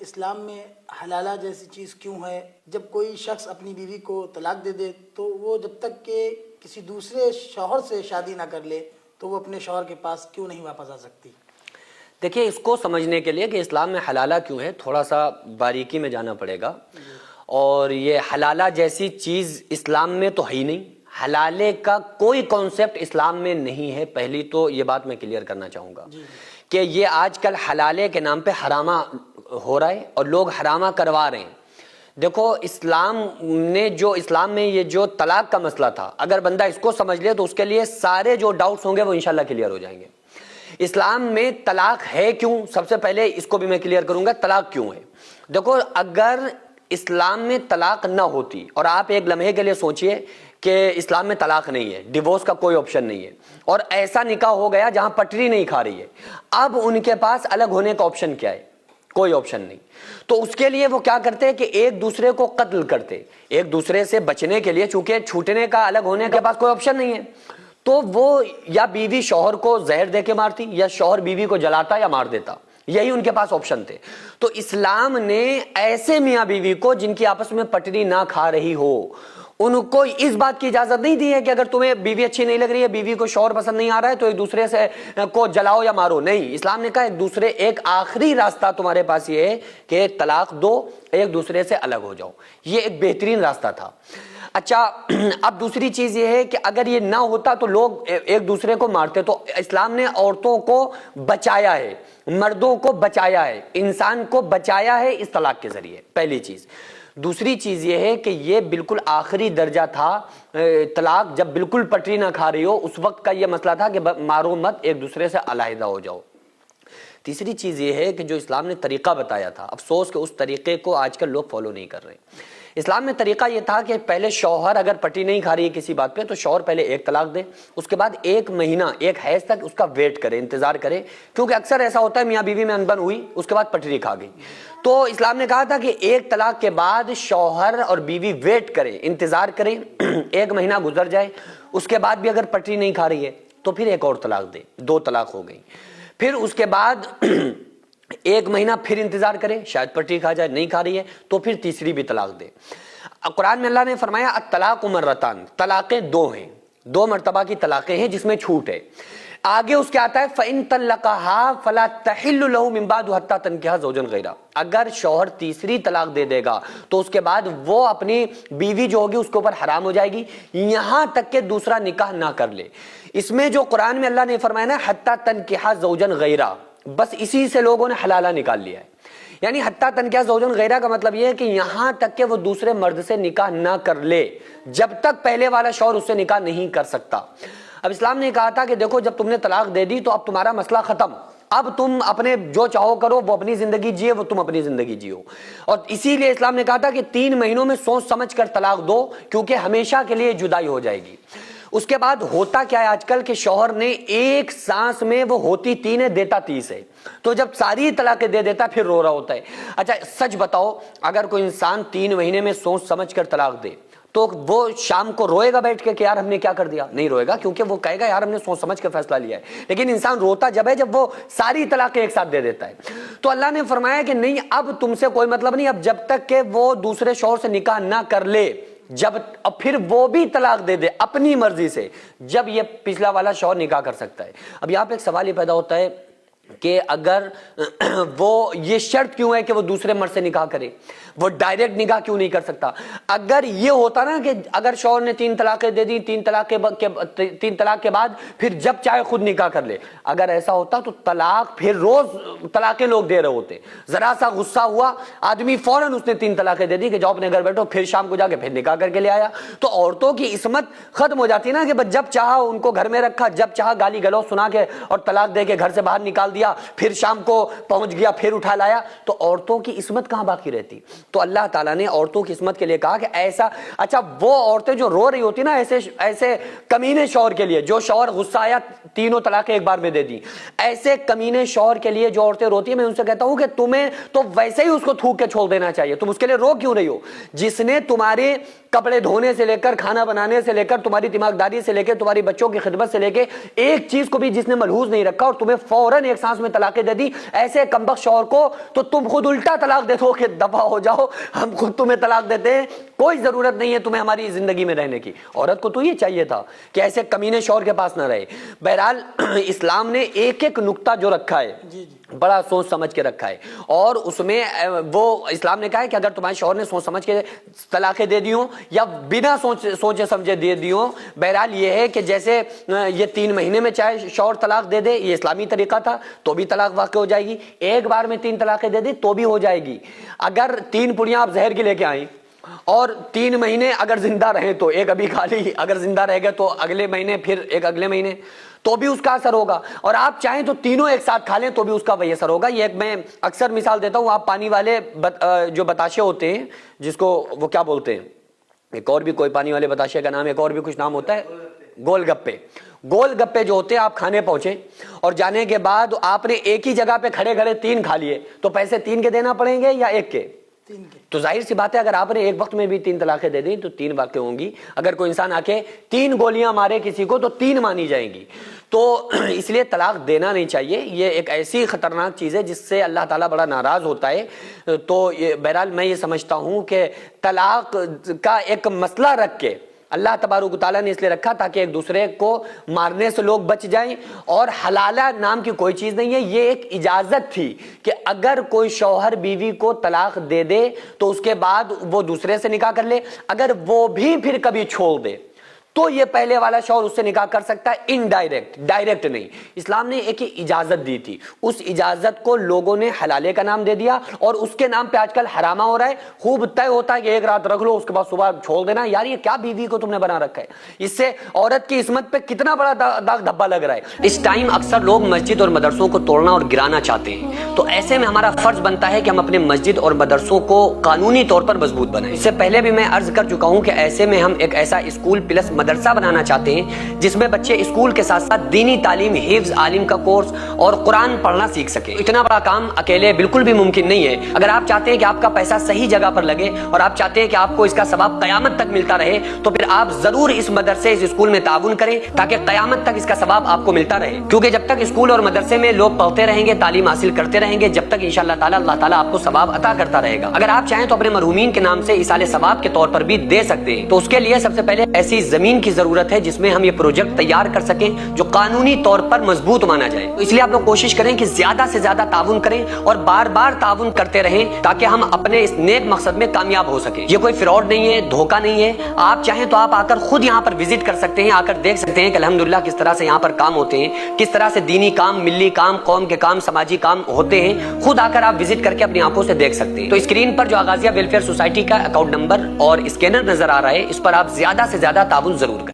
اسلام میں حلالہ جیسی چیز کیوں ہے؟ جب کوئی شخص اپنی بیوی کو طلاق دے دے تو وہ جب تک کہ کسی دوسرے شوہر سے شادی نہ کر لے تو وہ اپنے شوہر کے پاس کیوں نہیں واپس آ سکتی؟ دیکھیے، اس کو سمجھنے کے لیے کہ اسلام میں حلالہ کیوں ہے تھوڑا سا باریکی میں جانا پڑے گا. اور یہ حلالہ جیسی چیز اسلام میں تو ہے ہی نہیں. حلالے کا کوئی کانسیپٹ اسلام میں نہیں ہے. پہلی تو یہ بات میں کلیئر کرنا چاہوں گا کہ یہ آج کل حلالے کے نام پہ حرامہ ہو رہا ہے اور لوگ حرامہ کروا رہے ہیں. دیکھو، اسلام میں یہ جو طلاق کا مسئلہ تھا، اگر بندہ اس کو سمجھ لے تو اس کے لیے سارے جو ڈاؤٹس ہوں گے وہ انشاءاللہ کلیئر ہو جائیں گے. اسلام میں طلاق ہے کیوں، سب سے پہلے اس کو بھی میں کلیئر کروں گا. طلاق کیوں ہے؟ دیکھو، اگر اسلام میں طلاق نہ ہوتی، اور آپ ایک لمحے کے لیے سوچئے کہ اسلام میں طلاق نہیں ہے، ڈیورس کا کوئی آپشن نہیں ہے، اور ایسا نکاح ہو گیا جہاں پٹری نہیں کھا رہی ہے، اب ان کے پاس الگ ہونے کا آپشن کیا ہے؟ کوئی آپشن نہیں. تو اس کے لیے وہ کیا کرتے کہ ایک دوسرے کو قتل کرتے، ایک دوسرے سے بچنے کے لیے، چونکہ چھوٹنے کا، الگ ہونے کے پاس کوئی آپشن نہیں ہے، تو وہ یا بیوی شوہر کو زہر دے کے مارتی، یا شوہر بیوی کو جلاتا یا مار دیتا. یہی ان کے پاس آپشن تھے. تو اسلام نے ایسے میاں بیوی کو جن کی آپس میں پٹری نہ کھا رہی ہو، ان کو اس بات کی اجازت نہیں دی ہے کہ اگر تمہیں بیوی اچھی نہیں لگ رہی ہے، بیوی کو شوہر پسند نہیں آ رہا ہے تو ایک دوسرے سے کو جلاؤ یا مارو. نہیں، اسلام نے کہا ایک آخری راستہ تمہارے پاس یہ ہے کہ طلاق دو، ایک دوسرے سے الگ ہو جاؤ. یہ ایک بہترین راستہ تھا. اچھا، اب دوسری چیز یہ ہے کہ اگر یہ نہ ہوتا تو لوگ ایک دوسرے کو مارتے. تو اسلام نے عورتوں کو بچایا ہے، مردوں کو بچایا ہے، انسان کو بچایا ہے اس طلاق کے ذریعے. پہلی چیز. دوسری چیز یہ ہے کہ یہ بالکل آخری درجہ تھا. طلاق جب بالکل پٹری نہ کھا رہی ہو، اس وقت کا یہ مسئلہ تھا کہ مارو مت، ایک دوسرے سے علیحدہ ہو جاؤ. تیسری چیز یہ ہے کہ جو اسلام نے طریقہ بتایا تھا، افسوس کہ اس طریقے کو آج کل لوگ فالو نہیں کر رہے. اسلام میں طریقہ یہ تھا کہ پہلے شوہر اگر پٹی نہیں کھا رہی ہے کسی بات پہ تو شوہر پہلے ایک طلاق دے، اس کے بعد 1 مہینہ، 1 حیض تک اس کا ویٹ کرے، انتظار کرے. کیونکہ اکثر ایسا ہوتا ہے میاں بیوی میں انبن ہوئی، اس کے بعد پٹری کھا گئی. تو اسلام نے کہا تھا کہ 1 طلاق کے بعد شوہر اور بیوی ویٹ کرے، انتظار کرے. 1 مہینہ گزر جائے، اس کے بعد بھی اگر پٹری نہیں کھا رہی ہے تو پھر ایک اور طلاق دے. 2 طلاق ہو گئی. پھر اس کے بعد 1 مہینہ پھر انتظار کرے، شاید پٹری کھا جائے، نہیں کھا رہی ہے تو پھر تیسری بھی طلاق دے. قرآن میں اللہ نے فرمایا الطلاق مرتان، طلاقیں 2 ہیں، 2 مرتبہ کی طلاقیں ہیں جس میں چھوٹ ہے. آگے اس کے آتا ہے فَإِن طَلَّقَهَا فَلَا تَحِلُّ لَهُ مِن بَعْدُ حَتَّى تَنكِحَ زَوْجًا غَيْرَهُ. اگر شوہر تیسری طلاق دے دے گا تو اس کے بعد وہ اپنی بیوی جو ہوگی اس کے اوپر حرام ہو جائے گی یہاں تک کہ دوسرا نکاح نہ کر لے. اس میں جو قرآن میں اللہ نے فرمایا نا حَتَّى تَنكِحَ زَوْجًا غَيْرَهُ، بس اسی سے لوگوں نے حلالہ نکال لیا ہے. یعنی حتیٰ تنکیہ زوجن غیرہ کا مطلب یہ ہے کہ یہاں تک کہ وہ دوسرے مرد سے نکاح نہ کر لے جب تک پہلے والا شوہر اس سے نکاح نہیں کر سکتا. اب اسلام نے کہا تھا کہ دیکھو، جب تم نے طلاق دے دی تو اب تمہارا مسئلہ ختم، اب تم اپنے جو چاہو کرو، وہ اپنی زندگی جیے، وہ تم اپنی زندگی جیو. اور اسی لیے اسلام نے کہا تھا کہ 3 مہینوں میں سوچ سمجھ کر طلاق دو، کیونکہ ہمیشہ کے لیے جدائی ہو جائے گی. اس کے بعد ہوتا کیا ہے آج کل کہ شوہر نے ایک سانس میں، وہ ہوتی 3 ہے دیتا 30 ہے، تو جب ساری طلاقیں دے دیتا پھر رو رہا ہوتا ہے. اچھا سچ بتاؤ، اگر کوئی انسان 3 مہینے میں سوچ سمجھ کر طلاق دے تو وہ شام کو روئے گا بیٹھ کے کہ یار ہم نے کیا کر دیا؟ نہیں روئے گا، کیونکہ وہ کہے گا یار ہم نے سوچ سمجھ کے فیصلہ لیا ہے. لیکن انسان روتا جب ہے جب وہ ساری طلاقیں ایک ساتھ دے دیتا ہے. تو اللہ نے فرمایا کہ نہیں، اب تم سے کوئی مطلب نہیں، اب جب تک کہ وہ دوسرے شوہر سے نکاح نہ کر لے، اب پھر وہ بھی طلاق دے دے اپنی مرضی سے، جب یہ پچھلا والا شوہر نکاح کر سکتا ہے. اب یہاں پہ ایک سوال یہ پیدا ہوتا ہے کہ اگر وہ یہ شرط کیوں ہے کہ وہ دوسرے مرد سے نکاح کرے، وہ ڈائریکٹ نکاح کیوں نہیں کر سکتا؟ اگر یہ ہوتا نا کہ اگر شوہر نے 3 طلاقیں دے دی، 3 طلاق کے بعد پھر جب چاہے خود نکاح کر لے، اگر ایسا ہوتا تو طلاق پھر روز طلاقیں لوگ دے رہے ہوتے. ذرا سا غصہ ہوا آدمی فوراً اس نے 3 طلاقیں دے دی کہ جاؤ اپنے گھر بیٹھو، پھر شام کو جا کے پھر نکاح کر کے لے آیا. تو عورتوں کی عصمت ختم ہو جاتی نا کہ جب چاہا ان کو گھر میں رکھا، جب چاہا گالی گلوچ سنا کے اور طلاق دے کے گھر سے باہر نکال دیا، پھر شام کو پہنچ گیا، پھر اٹھا لایا. تو عورتوں کی عصمت کہاں باقی رہتی؟ تو اللہ تعالیٰ نے عورتوں کی عصمت کے لیے کہا کہ ایسا. اچھا وہ عورتیں جو رو رہی ہوتی نا ایسے کمینے شوہر کے لیے، جو شوہر غصہ آیا 3 طلاقیں ایک بار میں دے دی، ایسے کمینے شوہر کے لیے جو عورتیں روتی ہیں، میں ان سے کہتا ہوں کہ تمہیں تو ویسے ہی اس کو تھوک کے چھوڑ دینا چاہیے. تم اس کے لیے رو کیوں رہی ہو؟ جس نے کپڑے دھونے سے لے کر کھانا بنانے سے لے کر تمہاری دماغداری سے لے کے تمہاری بچوں کی خدمت سے لے کے ایک چیز کو بھی جس نے ملحوظ نہیں رکھا اور تمہیں فوراً ایک سانس میں طلاقیں دے دی، ایسے کمبخت شوہر کو تو تم خود الٹا طلاق دے دو کہ دفع ہو جاؤ، ہم خود تمہیں طلاق دیتے ہیں، کوئی ضرورت نہیں ہے تمہیں ہماری زندگی میں رہنے کی۔ عورت کو تو یہ چاہیے تھا کہ ایسے کمینے شوہر کے پاس نہ رہے۔ بہرحال اسلام نے ایک ایک نقطہ جو رکھا ہے بڑا سوچ سمجھ کے رکھا ہے، اور اس میں وہ اسلام نے کہا ہے کہ اگر تمہارے شوہر نے سوچ سمجھ کے طلاقیں دے دی ہوں یا بنا سوچے سمجھے دے دی ہوں، بہرحال یہ ہے کہ جیسے یہ 3 مہینے میں چاہے شوہر طلاق دے دے، یہ اسلامی طریقہ تھا تو بھی طلاق واقع ہو جائے گی، ایک بار میں 3 طلاقیں دے دی تو بھی ہو جائے گی۔ اگر 3 پڑیاں آپ زہر کی لے کے آئیں اور 3 مہینے اگر زندہ رہیں تو ایک ابھی کھا لی، اگر زندہ رہ گئے تو اگلے مہینے پھر ایک اگلے مہینے، تو بھی اس کا اثر ہوگا، اور آپ چاہیں تو تینوں ایک ساتھ کھا لیں تو بھی اس کا وہی اثر ہوگا۔ یہ ایک میں اکثر مثال دیتا ہوں، آپ پانی والے جو بتاشے ہوتے ہیں جس کو وہ کیا بولتے ہیں، ایک اور بھی کوئی پانی والے بتاشے کا نام، ایک اور بھی کچھ نام ہوتا ہے، گول گپے۔ گول گپے جو ہوتے ہیں، آپ کھانے پہنچے اور جانے کے بعد آپ نے ایک ہی جگہ پہ کھڑے کھڑے 3 کھا لیے، تو پیسے 3 کے دینا پڑیں گے یا 1 کے؟ 3 کے۔ تو ظاہر سی بات ہے اگر آپ نے ایک وقت میں بھی 3 طلاقیں دے دیں تو 3 واقع ہوں گی۔ اگر کوئی انسان آ کے 3 گولیاں مارے کسی کو تو 3 مانی جائیں گی۔ تو اس لیے طلاق دینا نہیں چاہیے، یہ ایک ایسی خطرناک چیز ہے جس سے اللہ تعالیٰ بڑا ناراض ہوتا ہے۔ تو بہرحال میں یہ سمجھتا ہوں کہ طلاق کا ایک مسئلہ رکھ کے اللہ تبارک و تعالیٰ نے اس لیے رکھا تاکہ ایک دوسرے کو مارنے سے لوگ بچ جائیں، اور حلالہ نام کی کوئی چیز نہیں ہے، یہ ایک اجازت تھی کہ اگر کوئی شوہر بیوی کو طلاق دے دے تو اس کے بعد وہ دوسرے سے نکاح کر لے، اگر وہ بھی پھر کبھی چھوڑ دے تو یہ پہلے والا شوہر اس سے نکاح کر سکتا ہے، انڈائریکٹ، ڈائریکٹ نہیں۔ اسلام نے ایک ہی اجازت دی تھی، اس اجازت کو لوگوں نے حلالے کا نام دے دیا اور اس کے نام پہ آج کل حرامہ ہو رہا ہے۔ خوب طے ہوتا ہے کہ ایک رات رکھ لو اس کے بعد صبح چھوڑ دینا، یار یہ کیا بیوی کو تم نے بنا رکھا ہے، اس سے عورت کی عصمت پہ کتنا بڑا داغ دھبا لگ رہا ہے۔ اس ٹائم اکثر لوگ مسجد اور مدرسوں کو توڑنا اور گرانا چاہتے ہیں، تو ایسے میں ہمارا فرض بنتا ہے کہ ہم اپنے مسجد اور مدرسوں کو قانونی طور پر مضبوط بنائیں۔ اس سے پہلے بھی میں عرض کر چکا ہوں کہ ایسے میں ہم ایک ایسا اسکول پلس مدرسہ بنانا چاہتے ہیں جس میں بچے اسکول کے ساتھ ساتھ دینی تعلیم، حفظ، عالم کا کورس اور قرآن پڑھنا سیکھ سکیں۔ اتنا بڑا کام اکیلے بالکل بھی ممکن نہیں ہے۔ اگر آپ چاہتے ہیں کہ آپ کا پیسہ صحیح جگہ پر لگے اور آپ چاہتے ہیں کہ آپ کو اس کا ثواب قیامت تک ملتا رہے، تو پھر آپ ضرور اس مدرسے، اس اسکول میں تعاون کریں تاکہ قیامت تک اس کا ثواب آپ کو ملتا رہے، کیونکہ جب تک اسکول اور مدرسے میں لوگ پڑھتے رہیں گے، تعلیم حاصل کرتے رہیں گے، جب تک انشاءاللہ تعالی اللہ تعالیٰ آپ کو ثواب عطا کرتا رہے گا۔ اگر آپ چاہیں تو اپنے مرحومین کے نام سے ایصال ثواب کے طور پر بھی دے سکتے ہیں، تو اس کے لیے سب سے پہلے ایسی زمین کی ضرورت ہے جس میں ہم یہ پروجیکٹ تیار کر سکیں جو قانونی طور پر مضبوط مانا جائے۔ تو اس لیے آپ لوگ کوشش کریں کہ زیادہ سے زیادہ تعاون کریں اور بار بار تعاون کرتے رہیں تاکہ ہم اپنے اس نیک مقصد میں کامیاب ہو سکیں۔ یہ کوئی فراڈ نہیں ہے، دھوکہ نہیں ہے۔ آپ چاہیں تو آپ آ کر خود یہاں پر وزٹ کر سکتے ہیں، آ کر دیکھ سکتے ہیں کہ الحمدللہ کس طرح سے یہاں پر کام ہوتے ہیں، کس طرح سے دینی کام، ملی کام، قوم کے کام، سماجی کام ہوتے ہیں۔ خود آ کر آپ وزٹ کر کے اپنی آنکھوں سے دیکھ سکتے ہیں۔ تو اسکرین پر جو آغازیہ ویلفیئر سوسائٹی کا اکاؤنٹ نمبر اور اسکینر نظر آ رہا ہے، اس پر آپ زیادہ سے زیادہ تعاون ضرور کریں۔